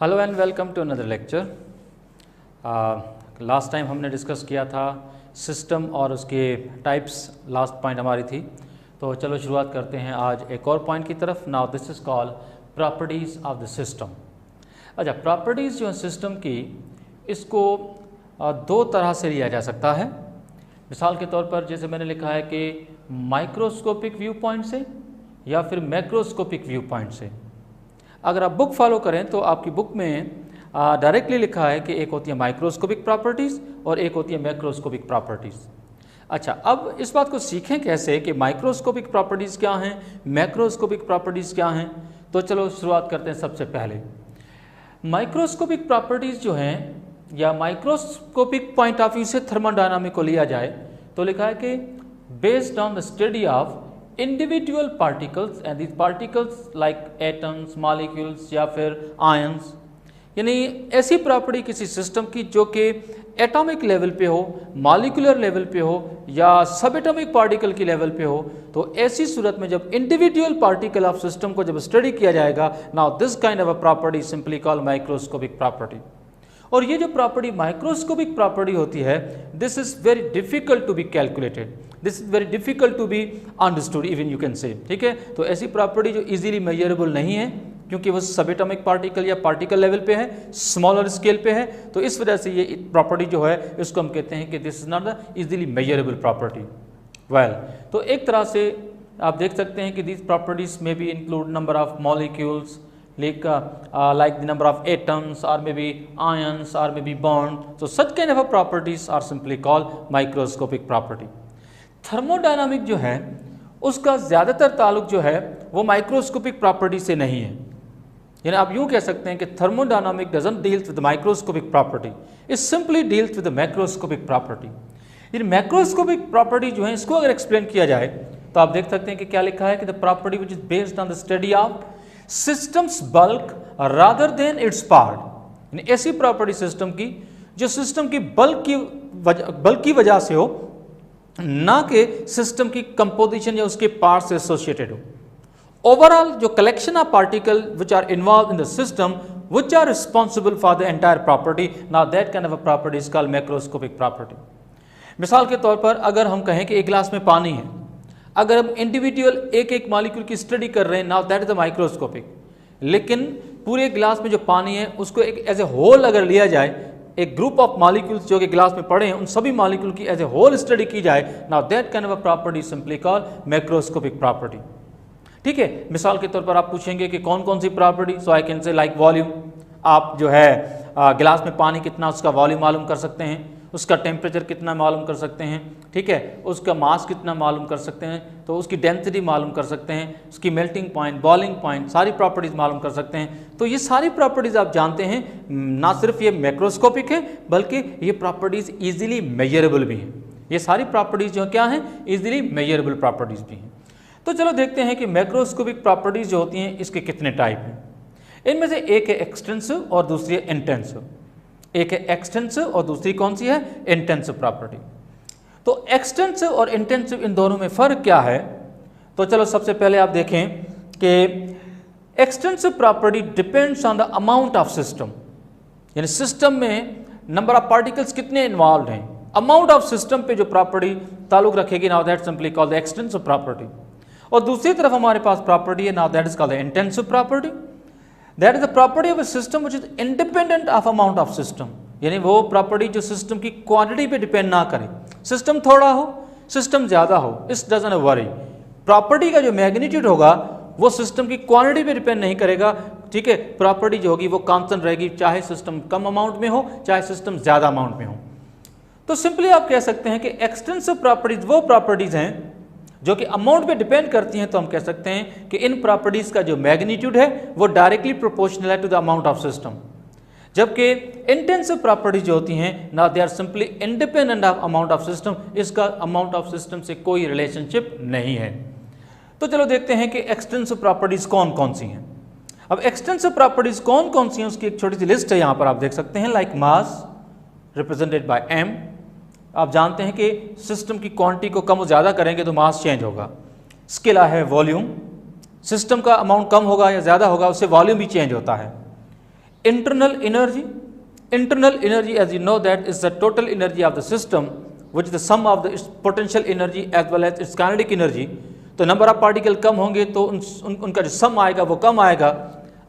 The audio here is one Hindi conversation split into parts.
Hello and welcome to another lecture. Last time हमने डिस्कस किया था सिस्टम और उसके टाइप्स, लास्ट पॉइंट हमारी थी। तो चलो शुरुआत करते हैं आज एक और पॉइंट की तरफ। Now this is called properties of the system. अच्छा, प्रॉपर्टीज़ जो है सिस्टम की, इसको दो तरह से लिया जा सकता है। मिसाल के तौर पर जैसे मैंने लिखा है कि माइक्रोस्कोपिक व्यू पॉइंट से या फिर मैक्रोस्कोपिक व्यू पॉइंट से। अगर आप बुक फॉलो करें तो आपकी बुक में डायरेक्टली लिखा है कि एक होती है माइक्रोस्कोपिक प्रॉपर्टीज़ और एक होती है मैक्रोस्कोपिक प्रॉपर्टीज़। अच्छा, अब इस बात को सीखें कैसे कि माइक्रोस्कोपिक प्रॉपर्टीज़ क्या हैं, मैक्रोस्कोपिक प्रॉपर्टीज़ क्या हैं। तो चलो शुरुआत करते हैं। सबसे पहले माइक्रोस्कोपिक प्रॉपर्टीज़ जो हैं या माइक्रोस्कोपिक पॉइंट ऑफ व्यू से थर्मोडायनामिक को लिया जाए तो लिखा है कि based on the study of individual particles and these particles like atoms, molecules या फिर आयंस, यानी ऐसी प्रॉपर्टी किसी सिस्टम की जो कि एटॉमिक लेवल पे हो, मॉलिक्यूलर लेवल पे हो या सब एटॉमिक पार्टिकल की लेवल पे हो। तो ऐसी सूरत में जब इंडिविजुअल पार्टिकल ऑफ सिस्टम को जब स्टडी किया जाएगा, now this kind of a property simply called microscopic property. और ये जो प्रॉपर्टी माइक्रोस्कोपिक प्रॉपर्टी होती है, this is very difficult to be calculated, this is very difficult to be understood even you can say. ठीक है, तो ऐसी प्रॉपर्टी जो इजीली मेजरेबल नहीं है क्योंकि वो सब एटॉमिक पार्टिकल या पार्टिकल लेवल पे है, स्मॉलर स्केल पे है, तो इस वजह से ये प्रॉपर्टी जो है इसको हम कहते हैं कि this is not the easily measurable property. Well, तो एक तरह से आप देख सकते हैं कि दीज प्रॉपर्टीज में be include number of molecules like the number of atoms or maybe ions or maybe bond. So such kind of a properties are simply called microscopic property. Thermodynamic जो है उसका ज़्यादातर ताल्लुक जो है वो माइक्रोस्कोपिक प्रॉपर्टी से नहीं है। यानी आप यूँ कह सकते हैं कि thermodynamic doesn't deals with microscopic property, it simply deals with macroscopic property. यानी मैक्रोस्कोपिक प्रॉपर्टी जो है इसको अगर एक्सप्लेन किया जाए तो आप देख सकते हैं कि क्या लिखा है कि the property which is based on the study of systems bulk rather than it's part. ऐसी प्रॉपर्टी सिस्टम की जो सिस्टम की बल्क की वजह से हो, ना कि सिस्टम की कंपोजिशन या उसके पार्ट से एसोसिएटेड हो। ओवरऑल जो collection of particle which are involve in the system which are responsible for the entire property, now that kind of a property is called macroscopic property. मिसाल के तौर पर अगर हम कहें कि एक गिलास में पानी है, अगर हम इंडिविजुअल एक एक मॉलिक्यूल की स्टडी कर रहे हैं, now that is the microscopic. लेकिन पूरे गिलास में जो पानी है उसको एक एज ए होल अगर लिया जाए, एक ग्रुप ऑफ मॉलिक्यूल्स जो कि गिलास में पड़े हैं उन सभी मॉलिक्यूल की एज ए होल स्टडी की जाए, now that kind of a property simply called macroscopic property. ठीक है, मिसाल के तौर पर आप पूछेंगे कि कौन कौन सी property, so I can say like volume. आप जो है गिलास में पानी कितना उसका वॉल्यूम मालूम कर सकते हैं, उसका टेम्परेचर कितना मालूम कर सकते हैं, ठीक है, उसका मास कितना मालूम कर सकते हैं, तो उसकी डेंसिटी मालूम कर सकते हैं, उसकी मेल्टिंग पॉइंट, बॉइलिंग पॉइंट, सारी प्रॉपर्टीज़ मालूम कर सकते हैं। तो ये सारी प्रॉपर्टीज़ आप जानते हैं, ना सिर्फ ये मैक्रोस्कोपिक है बल्कि ये प्रॉपर्टीज़ ईजिली मेजरेबल भी हैं। ये सारी प्रॉपर्टीज़ जो क्या हैं, ईजिली मेजरेबल प्रॉपर्टीज़ भी हैं। तो चलो देखते हैं कि मैक्रोस्कोपिक प्रॉपर्टीज़ जो होती हैं इसके कितने टाइप हैं। इनमें से एक है एक्सटेंसिव और दूसरी है इंटेंसिव। एक है एक्सटेंसिव और दूसरी कौन सी है, इंटेंसिव प्रॉपर्टी। तो एक्सटेंसिव और इंटेंसिव इन दोनों में फ़र्क क्या है, तो चलो सबसे पहले आप देखें कि extensive property depends on the amount of system. यानी सिस्टम में नंबर ऑफ पार्टिकल्स कितने इन्वॉल्व हैं, अमाउंट ऑफ सिस्टम पे जो प्रॉपर्टी ताल्लुक रखेगी, now that simply called the extensive property. और दूसरी तरफ हमारे पास प्रॉपर्टी है, now that is called the intensive property. That is the property of a system which is independent of amount of system. यानी वो प्रॉपर्टी जो सिस्टम की क्वांटिटी पे डिपेंड ना करे, सिस्टम थोड़ा हो, सिस्टम ज़्यादा हो, इस डजंट वरी। प्रॉपर्टी का जो मैग्नीट्यूड होगा वो सिस्टम की क्वांटिटी पे डिपेंड नहीं करेगा। ठीक है, प्रॉपर्टी जो होगी वो कांस्टेंट रहेगी, चाहे सिस्टम कम अमाउंट में हो चाहे सिस्टम ज़्यादा अमाउंट में हो। तो सिंपली आप कह सकते हैं कि एक्सटेंसिव प्रॉपर्टीज वो प्रॉपर्टीज हैं जो कि अमाउंट पे डिपेंड करती हैं। तो हम कह सकते हैं कि इन प्रॉपर्टीज का जो मैग्नीट्यूड है वो डायरेक्टली प्रोपोर्शनल है to the amount of system. जबकि इंटेंसिव प्रॉपर्टीज जो होती हैं, ना they are simply independent of amount of system, इसका अमाउंट ऑफ सिस्टम से कोई रिलेशनशिप नहीं है। तो चलो देखते हैं कि एक्सटेंसिव प्रॉपर्टीज कौन कौन सी हैं। अब एक्सटेंसिव प्रॉपर्टीज कौन कौन सी हैं उसकी एक छोटी सी लिस्ट है, यहाँ पर आप देख सकते हैं। Like mass represented by m। आप जानते हैं कि सिस्टम की क्वांटिटी को कम और ज़्यादा करेंगे तो मास चेंज होगा। स्केला है वॉल्यूम, सिस्टम का अमाउंट कम होगा या ज़्यादा होगा उससे वॉल्यूम भी चेंज होता है। internal energy as you know that is the total energy of the system which is the sum of the its potential energy as well as its kinetic energy। तो नंबर ऑफ पार्टिकल कम होंगे तो उनका जो सम आएगा वो कम आएगा।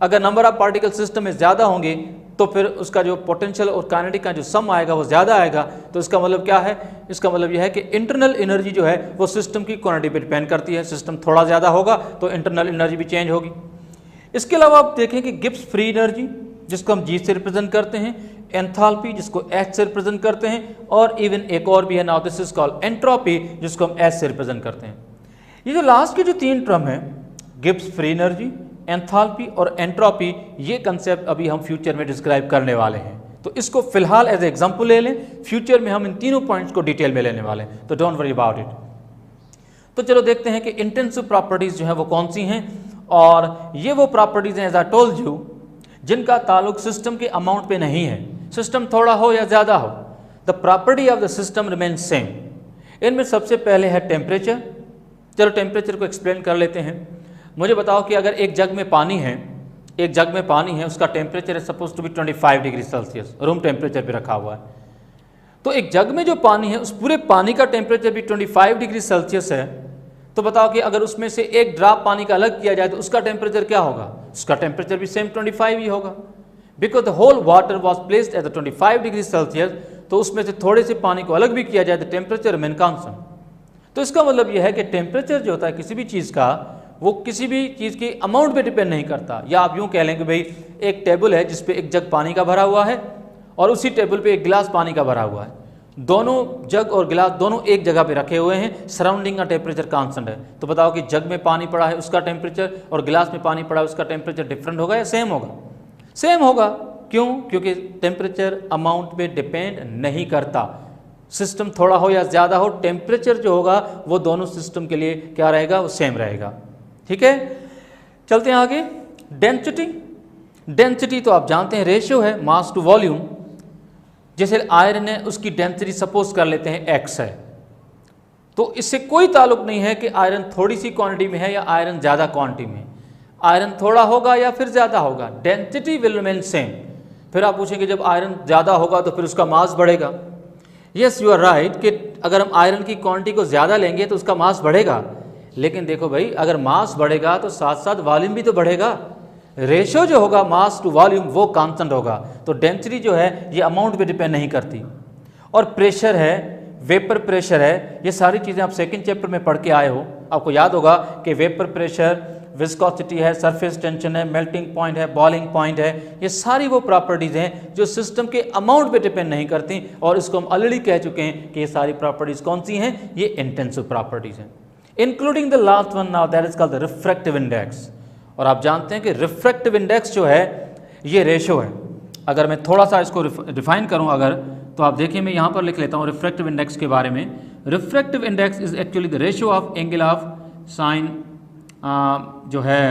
अगर नंबर ऑफ पार्टिकल सिस्टम में ज़्यादा होंगे तो फिर उसका जो पोटेंशियल और काइनेटिक का जो सम आएगा वो ज़्यादा आएगा। तो इसका मतलब क्या है, इसका मतलब यह है कि इंटरनल एनर्जी जो है वो सिस्टम की क्वांटिटी पर डिपेंड करती है। सिस्टम थोड़ा ज़्यादा होगा तो इंटरनल एनर्जी भी चेंज होगी। इसके अलावा आप देखें कि गिब्स फ्री एनर्जी जिसको हम जी से रिप्रेजेंट करते हैं, एंथैल्पी जिसको एच से रिप्रेजेंट करते हैं, और इवन एक और भी है, now this is called entropy जिसको हम एस से रिप्रेजेंट करते हैं। ये जो लास्ट के जो तीन टर्म है, गिब्स फ्री एनर्जी, एंथैल्पी और एंट्रोपी, ये कंसेप्ट अभी हम फ्यूचर में डिस्क्राइब करने वाले हैं। तो इसको फिलहाल एज एग्जांपल ले लें, फ्यूचर में हम इन तीनों पॉइंट्स को डिटेल में लेने वाले हैं, तो डोंट वरी अबाउट इट। तो चलो देखते हैं कि इंटेंसिव प्रॉपर्टीज जो है वो कौन सी हैं, और ये वो प्रॉपर्टीज हैं एज आई टोल्ड यू जिनका ताल्लुक सिस्टम के अमाउंट पे नहीं है। सिस्टम थोड़ा हो या ज़्यादा हो, the property of the system remain same. इनमें सबसे पहले है टेम्परेचर। चलो टेम्परेचर को एक्सप्लेन कर लेते हैं। मुझे बताओ कि अगर एक जग में पानी है, उसका टेम्परेचर है suppose to be 25 degree Celsius, room temperature पे रखा हुआ है। तो एक जग में जो पानी है उस पूरे पानी का टेम्परेचर भी 25 डिग्री सेल्सियस है। तो बताओ कि अगर उसमें से एक ड्रॉप पानी का अलग किया जाए तो उसका टेम्परेचर क्या होगा, उसका टेम्परेचर भी सेम 25 ही होगा, because the whole water was placed at the 25 degree Celsius. तो उसमें से थोड़े से पानी को अलग भी किया जाए तो टेम्परेचर रिमेन कांस्टेंट। तो इसका मतलब यह है कि टेम्परेचर जो होता है किसी भी चीज़ का, वो किसी भी चीज़ की अमाउंट पे डिपेंड नहीं करता। या आप यूँ कह लें कि भाई एक टेबल है जिस पे एक जग पानी का भरा हुआ है और उसी टेबल पे एक गिलास पानी का भरा हुआ है, दोनों जग और गिलास दोनों एक जगह पे रखे हुए हैं, सराउंडिंग का टेम्परेचर कांस्टेंट है। तो बताओ कि जग में पानी पड़ा है उसका टेम्परेचर और गिलास में पानी पड़ा है उसका टेम्परेचर डिफरेंट होगा या सेम होगा? सेम होगा। क्यों? क्योंकि टेम्परेचर अमाउंट पे डिपेंड नहीं करता। सिस्टम थोड़ा हो या ज़्यादा हो, टेम्परेचर जो होगा वो दोनों सिस्टम के लिए क्या रहेगा, वो सेम रहेगा। ठीक है, चलते हैं आगे। डेंसिटी तो आप जानते हैं रेशियो है मास टू वॉल्यूम। जैसे आयरन है उसकी डेंसिटी सपोज कर लेते हैं एक्स है, तो इससे कोई ताल्लुक नहीं है कि आयरन थोड़ी सी क्वांटिटी में है या आयरन ज़्यादा क्वांटिटी में। आयरन थोड़ा होगा या फिर ज़्यादा होगा, डेंसिटी विल रिमेन सेम। फिर आप पूछेंगे जब आयरन ज़्यादा होगा तो फिर उसका मास बढ़ेगा। यस यू आर राइट कि अगर हम आयरन की क्वांटिटी को ज़्यादा लेंगे तो उसका मास बढ़ेगा, लेकिन देखो भाई अगर मास बढ़ेगा तो साथ साथ वॉल्यूम भी तो बढ़ेगा। रेशियो जो होगा मास टू वॉल्यूम वो कांस्टेंट होगा। तो डेंसिटी जो है ये अमाउंट पे डिपेंड नहीं करती। और प्रेशर है, वेपर प्रेशर है, ये सारी चीज़ें आप सेकंड चैप्टर में पढ़ के आए हो। आपको याद होगा कि वेपर प्रेशर, विस्कोसिटी है, सरफेस टेंशन है, मेल्टिंग पॉइंट है, बॉइलिंग पॉइंट है, ये सारी वो प्रॉपर्टीज़ हैं जो सिस्टम के अमाउंट पे डिपेंड नहीं करती। और इसको हम ऑलरेडी कह चुके हैं कि ये सारी प्रॉपर्टीज़ कौन सी हैं, ये इंटेंसिव प्रॉपर्टीज़ हैं, including the last one now that is called the refractive index. और आप जानते हैं कि रिफ्रैक्टिव इंडेक्स जो है ये रेशो है। अगर मैं थोड़ा सा इसको डिफाइन करूं अगर, तो आप देखिए मैं यहाँ पर लिख लेता हूँ रिफ्रैक्टिव इंडेक्स के बारे में। Refractive index is actually the ratio of angle of sine जो है,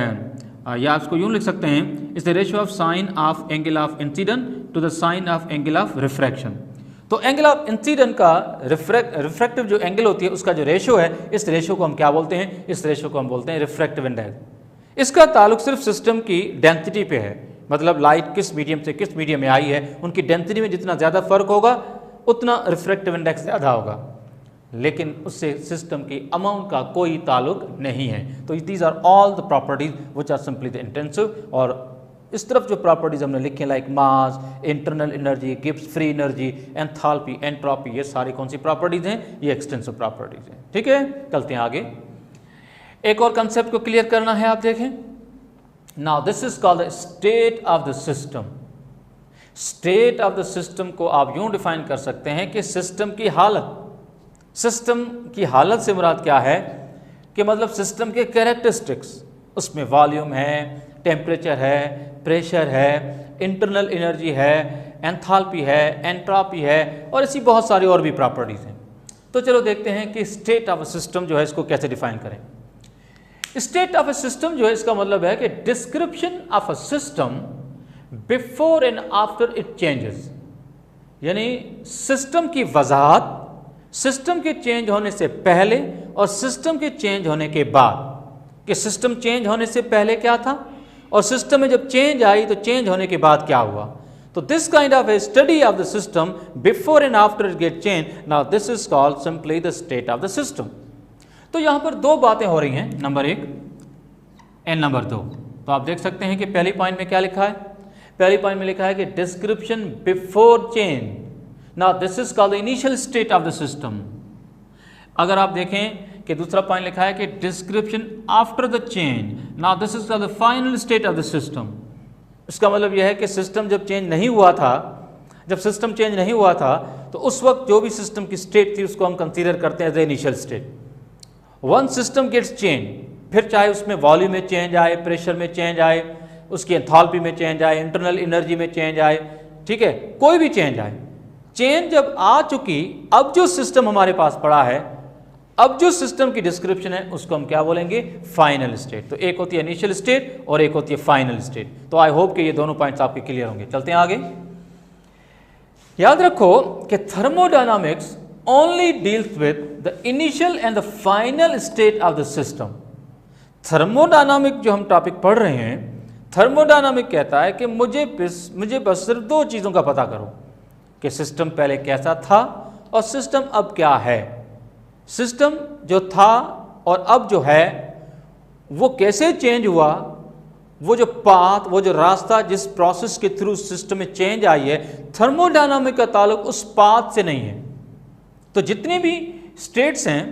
या इसको यूँ लिख सकते हैं, is the ratio of sine of angle of incident to the sine of angle of refraction. तो एंगल ऑफ इंसिडेंट का रिफ्रैक्टिव जो एंगल होती है उसका जो रेशियो है, इस रेशियो को हम क्या बोलते हैं, इस रेशियो को हम बोलते हैं रिफ्रैक्टिव इंडेक्स। इसका ताल्लुक सिर्फ सिस्टम की डेंसिटी पे है, मतलब लाइट किस मीडियम से किस मीडियम में आई है, उनकी डेंसिटी में जितना ज़्यादा फर्क होगा उतना रिफ्रैक्टिव इंडेक्स ज़्यादा होगा, लेकिन उससे सिस्टम की अमाउंट का कोई ताल्लुक नहीं है। तो these are all the properties which are simply the intensive. और इस तरफ जो प्रॉपर्टीज हमने लिखी हैं like mass, internal energy, Gibbs free energy, enthalpy, entropy, ये सारी कौन सी प्रॉपर्टीज हैं, ये एक्सटेंसिव प्रॉपर्टीज हैं। ठीक है, चलते हैं आगे। एक और कंसेप्ट को क्लियर करना है, आप देखें। Now this is called the state of the system. State of the system को आप यूं डिफाइन कर सकते हैं कि सिस्टम की हालत। सिस्टम की हालत से मुराद क्या है कि मतलब सिस्टम के कैरेक्टरिस्टिक्स, उसमें वॉल्यूम है, टेम्परेचर है, प्रेशर है, इंटरनल एनर्जी है, एंथैल्पी है, एंट्रोपी है, और ऐसी बहुत सारी और भी प्रॉपर्टीज हैं। तो चलो देखते हैं कि स्टेट ऑफ अ सिस्टम जो है इसको कैसे डिफाइन करें। स्टेट ऑफ अ सिस्टम जो है इसका मतलब है कि description of a system before and after it changes, यानी सिस्टम की वजाहत सिस्टम के चेंज होने से पहले और सिस्टम के चेंज होने के बाद, कि सिस्टम चेंज होने से पहले क्या था और सिस्टम में जब चेंज आई तो चेंज होने के बाद क्या हुआ। तो this kind of A study of the system before and after it get change, now this is called simply the state of the system. तो यहां पर दो बातें हो रही हैं, नंबर एक एंड नंबर दो। तो आप देख सकते हैं कि पहली पॉइंट में क्या लिखा है, पहली पॉइंट में लिखा है कि description before change, now this is called the initial state of the system. अगर आप देखें कि दूसरा पॉइंट लिखा है कि description after the change, now this is called the final state of the system. इसका मतलब यह है कि सिस्टम जब चेंज नहीं हुआ था, जब सिस्टम चेंज नहीं हुआ था तो उस वक्त जो भी सिस्टम की स्टेट थी उसको हम कंसीडर करते हैं as a initial state. One system gets change, फिर चाहे उसमें वॉल्यूम में चेंज आए, प्रेशर में चेंज आए, उसकी एंथैल्पी में चेंज आए, इंटरनल एनर्जी में चेंज आए, ठीक है, कोई भी चेंज आए, चेंज जब आ चुकी, अब जो सिस्टम हमारे पास पड़ा है, अब जो सिस्टम की डिस्क्रिप्शन है उसको हम क्या बोलेंगे, फाइनल स्टेट। तो एक होती है इनिशियल स्टेट और एक होती है फाइनल स्टेट। तो आई होप कि ये दोनों पॉइंट्स आपके क्लियर होंगे। चलते हैं आगे। याद रखो कि thermodynamics only deals with the initial and the final state of the system. Thermodynamic जो हम टॉपिक पढ़ रहे हैं, थर्मोडायनामिक कहता है कि मुझे बस सिर्फ दो चीज़ों का पता करो कि सिस्टम पहले कैसा था और सिस्टम अब क्या है। सिस्टम जो था और अब जो है वो कैसे चेंज हुआ, वो जो पाथ, वो जो रास्ता जिस प्रोसेस के थ्रू सिस्टम में चेंज आई है, थर्मोडायनामिक का ताल्लुक उस पाथ से नहीं है। तो जितनी भी स्टेट्स हैं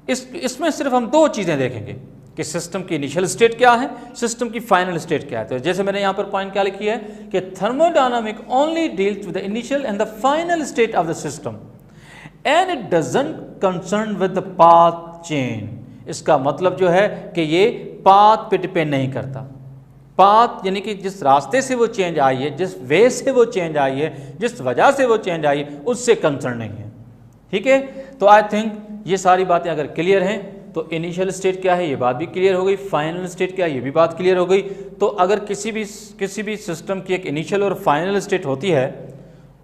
इसमें सिर्फ हम दो चीज़ें देखेंगे कि सिस्टम की इनिशियल स्टेट क्या है, सिस्टम की फाइनल स्टेट क्या है। तो जैसे मैंने यहाँ पर पॉइंट क्या लिखी है कि thermodynamic only deals with the initial and the final state of the system and it doesn't concern with the path change. इसका मतलब जो है कि ये पाथ पे डिपेंड नहीं करता। पाथ यानी कि जिस रास्ते से वो चेंज आई है, जिस वे से वो चेंज आई है, जिस वजह से वो चेंज आई है, उससे कंसर्न नहीं है। ठीक है, तो आई थिंक ये सारी बातें अगर क्लियर हैं तो इनिशियल स्टेट क्या है ये बात भी क्लियर हो गई, फाइनल स्टेट क्या है ये भी बात क्लियर हो गई। तो अगर किसी भी सिस्टम की एक इनिशियल और फाइनल स्टेट होती है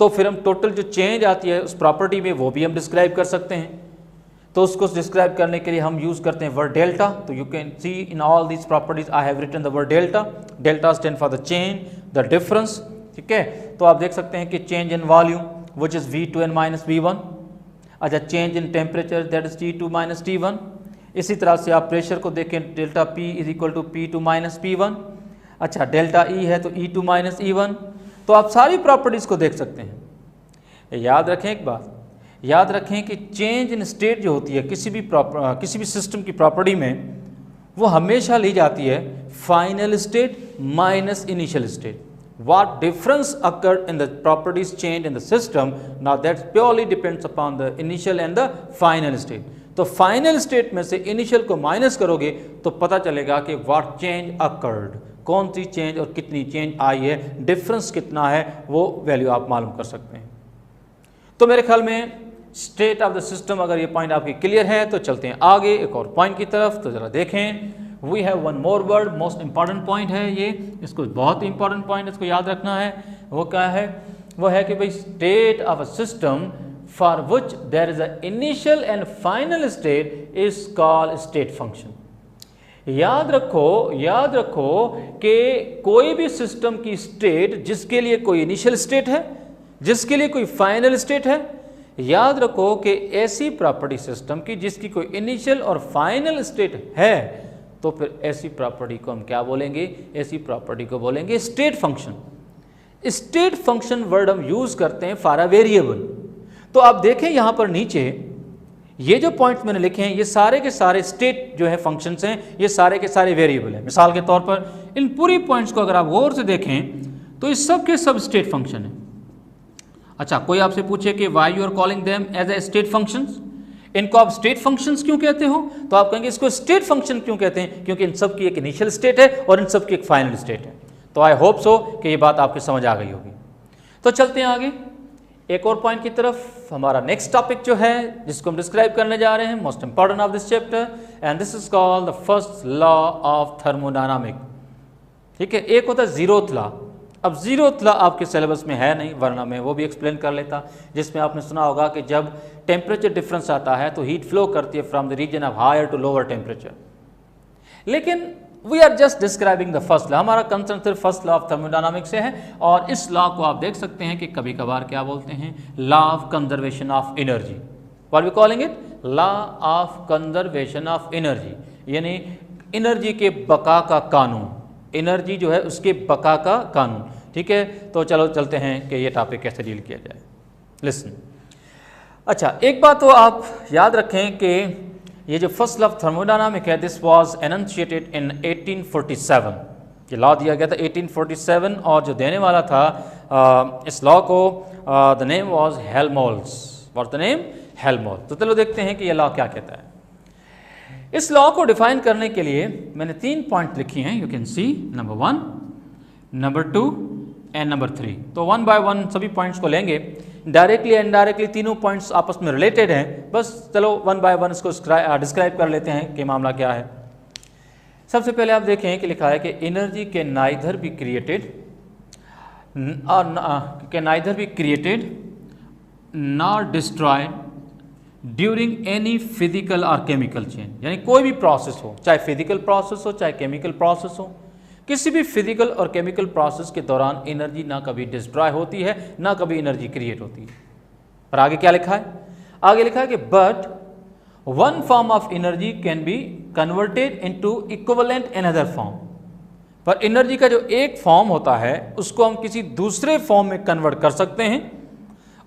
तो फिर हम टोटल जो चेंज आती है उस प्रॉपर्टी में वो भी हम डिस्क्राइब कर सकते हैं। तो उसको डिस्क्राइब करने के लिए हम यूज़ करते हैं वर्ड डेल्टा। तो you can see in all these properties I have written the word delta. Delta stand for the change, the difference. ठीक है, तो आप देख सकते हैं कि change in volume which is V2 minus V1। अच्छा, change in temperature that is T2 minus T1। इसी तरह से आप प्रेशर को देखें, delta P is equal to P2 minus P1। अच्छा, डेल्टा E है तो E2 माइनस E1। तो आप सारी प्रॉपर्टीज़ को देख सकते हैं। याद रखें एक बात, याद रखें कि चेंज इन स्टेट जो होती है किसी भी सिस्टम की प्रॉपर्टी में, वो हमेशा ली जाती है final state minus initial state. What difference occurred in the properties change in the system, now that purely depends upon the initial and the final state. तो फाइनल स्टेट में से इनिशियल को माइनस करोगे तो पता चलेगा कि व्हाट चेंज अकर्ड, कौन सी चेंज और कितनी चेंज आई है, डिफरेंस कितना है, वो वैल्यू आप मालूम कर सकते हैं। तो मेरे ख्याल में स्टेट ऑफ द सिस्टम अगर ये पॉइंट आपकी क्लियर है तो चलते हैं आगे एक और पॉइंट की तरफ। तो ज़रा देखें, we have one more word, most important point है ये, इसको बहुत इंपॉर्टेंट पॉइंट इसको याद रखना है। वो क्या है, वो है कि भाई state of a system for which there is a initial and final state is called state function. याद रखो कि कोई भी सिस्टम की स्टेट जिसके लिए कोई इनिशियल स्टेट है, जिसके लिए कोई फाइनल स्टेट है, याद रखो कि ऐसी प्रॉपर्टी सिस्टम की जिसकी कोई इनिशियल और फाइनल स्टेट है, तो फिर ऐसी प्रॉपर्टी को हम क्या बोलेंगे, ऐसी प्रॉपर्टी को बोलेंगे state function. State function word हम यूज करते हैं फॉर अ वेरिएबल। तो आप देखें यहां पर नीचे ये जो पॉइंट्स मैंने लिखे हैं, ये सारे के सारे स्टेट जो है फंक्शंस हैं, ये सारे के सारे वेरिएबल हैं। मिसाल के तौर पर इन पूरी पॉइंट्स को अगर आप गौर से देखें तो इस सब के सब स्टेट फंक्शन है। अच्छा, कोई आपसे पूछे कि why you are calling them as a state functions, इनको आप स्टेट फंक्शंस क्यों कहते हो, तो आप कहेंगे इसको स्टेट फंक्शन क्यों कहते हैं, क्योंकि इन सब की एक इनिशियल स्टेट है और इन सब की एक फाइनल स्टेट है। तो आई होप सो कि ये बात आपकी समझ आ गई होगी। तो चलते हैं आगे एक और पॉइंट की तरफ। हमारा नेक्स्ट टॉपिक जो है जिसको हम डिस्क्राइब करने जा रहे हैं, most important of this chapter, and this is called the first law of thermodynamic. ठीक है, एक होता है जीरोथ लॉ। अब जीरोथ लॉ आपके सिलेबस में है नहीं, वरना मैं वो भी एक्सप्लेन कर लेता, जिसमें आपने सुना होगा कि जब टेम्परेचर डिफरेंस आता है तो हीट फ्लो करती है from the region of higher to lower temperature. लेकिन we are just describing the first law, हमारा कंसर्न सिर्फ फर्स्ट लॉ ऑफ थर्मोडायनामिक्स से है। और इस लॉ को आप देख सकते हैं कि कभी कभार क्या बोलते हैं, law of conservation of energy, what we calling it, law of conservation of energy, यानी एनर्जी के बका का कानून, एनर्जी जो है उसके बका का कानून। ठीक है, तो चलो चलते हैं कि ये टॉपिक कैसे डील किया जाए। लिसन, अच्छा एक बात तो आप याद रखें कि ये जो फर्स्ट लॉ ऑफ थर्मोडायनामिक है, दिस वाज एनंशिएटेड इन 1847, ये लॉ दिया गया था 1847, और जो देने वाला था इस लॉ को, the name was Helmholtz, what the name, Helmholtz. तो चलो देखते हैं कि ये लॉ क्या कहता है। इस लॉ को डिफाइन करने के लिए मैंने 3 पॉइंट लिखी हैं, you can C, number 1, number 2 and number 3। तो 1 बाय 1 सभी पॉइंट्स को लेंगे, डायरेक्टली एंड इनडायरेक्टली तीनों पॉइंट्स आपस में रिलेटेड हैं, बस चलो 1 बाय 1 इसको डिस्क्राइब कर लेते हैं कि मामला क्या है। सबसे पहले आप देखें कि लिखा है कि एनर्जी के neither be created nor destroyed during any physical और केमिकल चेंज, यानी कोई भी प्रोसेस हो, चाहे फिजिकल प्रोसेस हो चाहे केमिकल प्रोसेस हो, किसी भी फिजिकल और केमिकल प्रोसेस के दौरान एनर्जी ना कभी डिस्ट्रॉय होती है ना कभी एनर्जी क्रिएट होती है। और आगे क्या लिखा है, आगे लिखा है कि but one form of energy can be converted into equivalent another form, पर एनर्जी का जो एक फॉर्म होता है उसको हम किसी दूसरे फॉर्म में कन्वर्ट कर सकते हैं,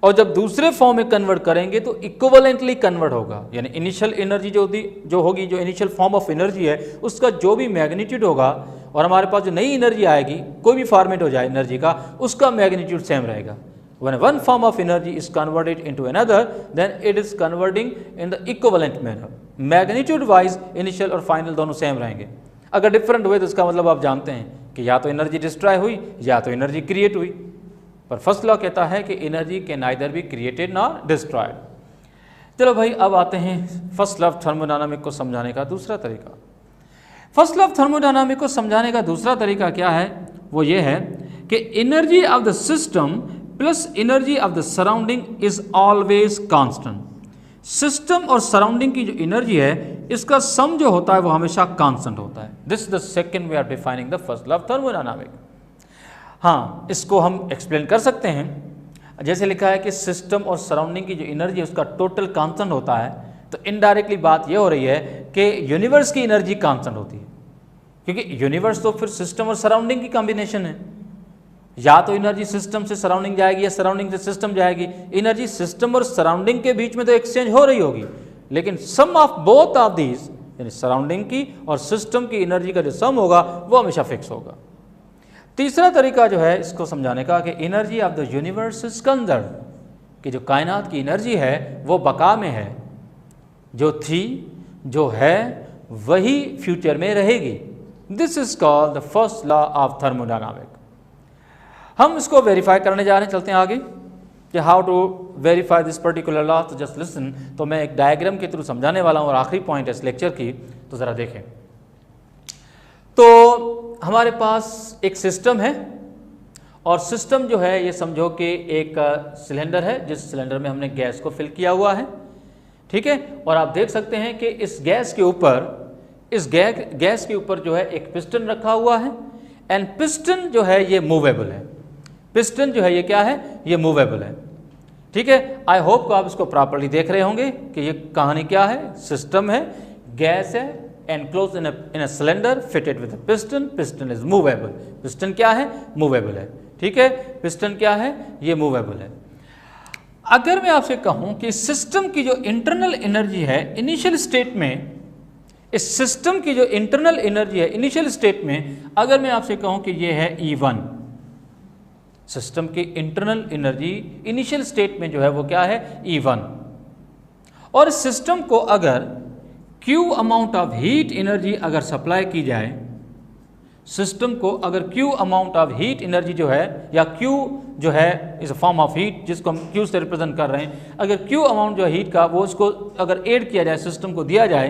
और जब दूसरे फॉर्म में कन्वर्ट करेंगे तो इक्विवेलेंटली कन्वर्ट होगा, यानी इनिशियल एनर्जी जो होगी, जो इनिशियल फॉर्म ऑफ एनर्जी है उसका जो भी मैग्नीट्यूड होगा, और हमारे पास जो नई एनर्जी आएगी, कोई भी फॉर्मेट हो जाए एनर्जी का, उसका मैग्नीट्यूड सेम रहेगा। When one form of energy is converted into another, then it is converting in the equivalent manner. Magnitude wise initial और फाइनल दोनों सेम रहेंगे। अगर डिफरेंट हुए तो इसका मतलब आप जानते हैं कि या तो एनर्जी डिस्ट्रॉय हुई या तो एनर्जी क्रिएट हुई। पर फर्स्ट लॉ कहता है कि energy can neither be created nor destroyed. चलो भाई, अब आते हैं फर्स्ट लॉ ऑफ थर्मोडायनामिक को समझाने का दूसरा तरीका। फर्स्ट लॉ ऑफ थर्मोडायनामिक को समझाने का दूसरा तरीका क्या है, वो ये है कि energy of the system plus energy of the surrounding is always constant. System और सराउंडिंग की जो एनर्जी है इसका सम जो होता है वो हमेशा कांस्टेंट होता है। This is the second way of defining the first law of thermodynamic. हाँ, इसको हम एक्सप्लेन कर सकते हैं, जैसे लिखा है कि सिस्टम और सराउंडिंग की जो एनर्जी है उसका टोटल कांस्टेंट होता है, तो इनडायरेक्टली बात यह हो रही है कि यूनिवर्स की एनर्जी कांस्टेंट होती है, क्योंकि यूनिवर्स तो फिर सिस्टम और सराउंडिंग की कॉम्बिनेशन है। या तो एनर्जी सिस्टम से सराउंडिंग जाएगी या सराउंडिंग से सिस्टम जाएगी। एनर्जी सिस्टम और सराउंडिंग के बीच में तो एक्सचेंज हो रही होगी, लेकिन सम ऑफ बोथ ऑफ दीज, यानी सराउंडिंग की और सिस्टम की एनर्जी का जो सम होगा वो हमेशा फिक्स होगा। तीसरा तरीका जो है इसको समझाने का कि energy of the universe is conserve, कि जो कायनात की एनर्जी है वो बका में है, जो थी जो है वही फ्यूचर में रहेगी। This is called the first law of thermodynamic. हम इसको वेरीफाई करने जा रहे हैं, चलते हैं आगे कि how to verify this particular law. तो जस्ट लिसन, तो मैं एक डायग्राम के थ्रू समझाने वाला हूँ और आखिरी पॉइंट है इस लेक्चर की, तो ज़रा देखें। तो हमारे पास एक सिस्टम है, और सिस्टम जो है ये समझो कि एक सिलेंडर है जिस सिलेंडर में हमने गैस को फिल किया हुआ है, ठीक है। और आप देख सकते हैं कि इस गैस के ऊपर जो है एक पिस्टन रखा हुआ है, एंड पिस्टन जो है ये मूवेबल है। पिस्टन जो है ये क्या है, ये मूवेबल है, ठीक है। आई होप को आप इसको प्रॉपर्ली देख रहे होंगे कि ये कहानी क्या है। सिस्टम है, गैस है, enclose in a cylinder fitted with a piston. Piston is movable. Piston क्या है, मूवेबल है, ठीक है। पिस्टन क्या है, ये मूवेबल है। अगर मैं आपसे कहूं कि सिस्टम की जो इंटरनल एनर्जी है इनिशियल स्टेट में, इस सिस्टम की जो इंटरनल एनर्जी है इनिशियल स्टेट में, अगर मैं आपसे कहूं कि ये है E1, सिस्टम की इंटरनल एनर्जी इनिशियल स्टेट में जो है वो क्या है, E1। और सिस्टम को अगर Q amount of heat energy अगर सप्लाई की जाए, सिस्टम को अगर Q amount of heat energy जो है, या Q जो है is a form of heat जिसको हम Q से रिप्रेजेंट कर रहे हैं, अगर Q अमाउंट जो है हीट का वो उसको अगर ऐड किया जाए, सिस्टम को दिया जाए,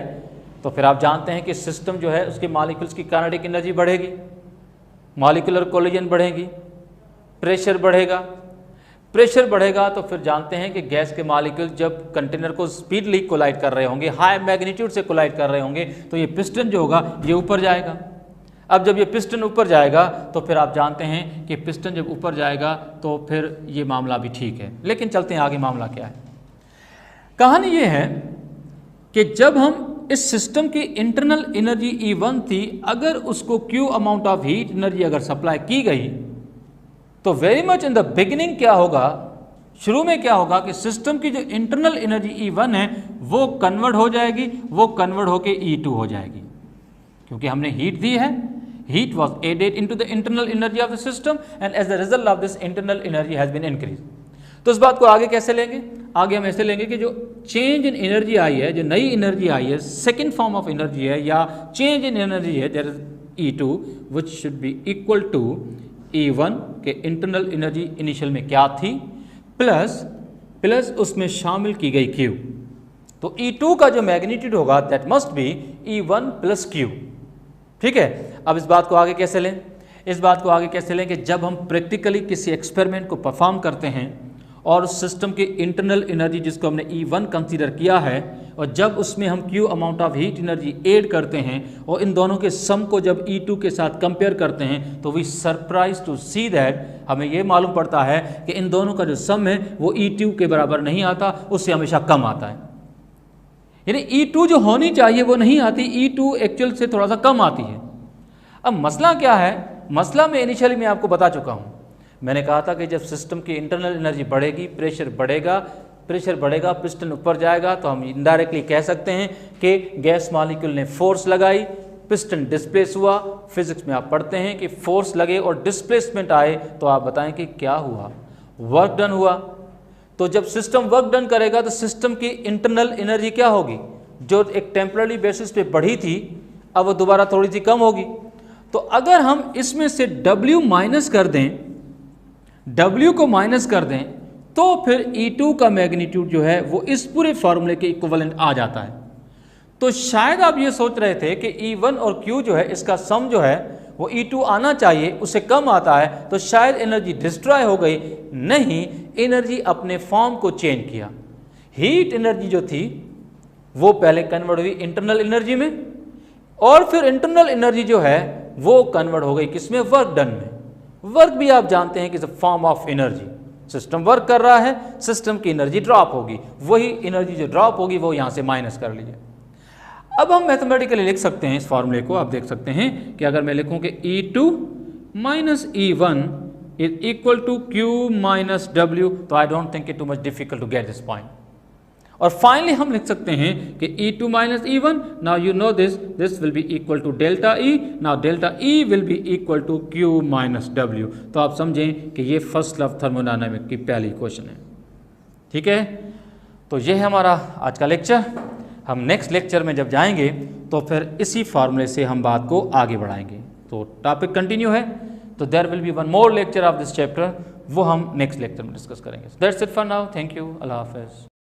तो फिर आप जानते हैं कि सिस्टम जो है उसके मॉलिक्यूल्स की काइनेटिक एनर्जी बढ़ेगी, मॉलिक्यूलर कोलिजन बढ़ेगी, प्रेशर बढ़ेगा। प्रेशर बढ़ेगा तो फिर जानते हैं कि गैस के मॉलिक्यूल जब कंटेनर को स्पीडली कोलाइड कर रहे होंगे, हाई मैग्नीट्यूड से कोलाइड कर रहे होंगे, तो ये पिस्टन जो होगा ये ऊपर जाएगा। अब जब ये पिस्टन ऊपर जाएगा तो फिर आप जानते हैं कि पिस्टन जब ऊपर जाएगा तो फिर ये मामला भी ठीक है। लेकिन चलते हैं आगे, मामला क्या है। कहानी ये है कि जब हम इस सिस्टम की इंटरनल एनर्जी E1 थी, अगर उसको Q amount of heat energy अगर सप्लाई की गई तो very much in the beginning क्या होगा, शुरू में क्या होगा कि सिस्टम की जो इंटरनल एनर्जी E1 है वो कन्वर्ट हो जाएगी, वो कन्वर्ट होके E2 हो जाएगी, क्योंकि हमने हीट दी है। Heat was added into the internal energy of the system and as the result of this internal energy has been increase. तो इस बात को आगे कैसे लेंगे, आगे हम ऐसे लेंगे कि जो चेंज इन एनर्जी आई है, जो नई एनर्जी आई है, सेकेंड फॉर्म ऑफ एनर्जी है या चेंज इन एनर्जी है, there is E2 which should be equal to E1 के इंटरनल एनर्जी इनिशियल में क्या थी प्लस उसमें शामिल की गई Q। तो E2 का जो मैग्नीट्यूड होगा that must be E1 plus Q। ठीक है, अब इस बात को आगे कैसे लें, इस बात को आगे कैसे लें कि जब हम प्रैक्टिकली किसी एक्सपेरिमेंट को परफॉर्म करते हैं और उस सिस्टम की इंटरनल एनर्जी जिसको हमने E1 कंसीडर किया है और जब उसमें हम Q amount of heat energy add करते हैं और इन दोनों के सम को जब E2 के साथ कंपेयर करते हैं तो we surprise to see that हमें ये मालूम पड़ता है कि इन दोनों का जो सम है वो E2 के बराबर नहीं आता, उससे हमेशा कम आता है। यानी E2 जो होनी चाहिए वो नहीं आती, E2 एक्चुअल से थोड़ा सा कम आती है। अब मसला क्या है, मसला मैं इनिशियली मैं आपको बता चुका हूँ। मैंने कहा था कि जब सिस्टम की इंटरनल एनर्जी बढ़ेगी, प्रेशर बढ़ेगा, पिस्टन ऊपर जाएगा, तो हम इनडायरेक्टली कह सकते हैं कि गैस मॉलिक्यूल ने फोर्स लगाई, पिस्टन डिस्प्लेस हुआ। फिजिक्स में आप पढ़ते हैं कि फोर्स लगे और डिस्प्लेसमेंट आए तो आप बताएं कि क्या हुआ, वर्क डन हुआ। तो जब सिस्टम वर्क डन करेगा तो सिस्टम की इंटरनल एनर्जी क्या होगी, जो एक टेम्पररी बेसिस पे बढ़ी थी अब वो दोबारा थोड़ी सी कम होगी। तो अगर हम इसमें से W माइनस कर दें, W को माइनस कर दें तो फिर E2 का मैग्नीट्यूड जो है वो इस पूरे फॉर्मूले के इक्विवेलेंट आ जाता है। तो शायद आप ये सोच रहे थे कि E1 और Q जो है इसका सम जो है वो E2 आना चाहिए, उससे कम आता है तो शायद एनर्जी डिस्ट्रॉय हो गई। नहीं, एनर्जी अपने फॉर्म को चेंज किया। हीट एनर्जी जो थी वो पहले कन्वर्ट हुई इंटरनल एनर्जी में और फिर इंटरनल एनर्जी जो है वो कन्वर्ट हो गई किसमें, वर्क डन में। वर्क भी आप जानते हैं कि form of energy, system work कर रहा है, सिस्टम की एनर्जी ड्रॉप होगी, वही एनर्जी जो ड्रॉप होगी वो यहां से माइनस कर लीजिए। अब हम मैथमेटिकली लिख सकते हैं इस फॉर्मूले को, आप देख सकते हैं कि अगर मैं लिखूं कि E2 minus E1 is equal to Q minus W, तो I don't think it too much difficult to get this point. और फाइनली हम लिख सकते हैं कि E2 minus E1, now you know this will be equal to delta E, now delta E will be equal to Q minus W। तो आप समझें कि ये फर्स्ट लॉ ऑफ थर्मोडायनामिक्स की पहली क्वेश्चन है। ठीक है, तो ये है हमारा आज का लेक्चर। हम नेक्स्ट लेक्चर में जब जाएंगे तो फिर इसी फार्मूले से हम बात को आगे बढ़ाएंगे। तो टॉपिक कंटिन्यू है, तो there will be one more lecture of this chapter, वो हम नेक्स्ट लेक्चर में डिस्कस करेंगे। That's it for now, thank you, अल्लाह हाफिज़।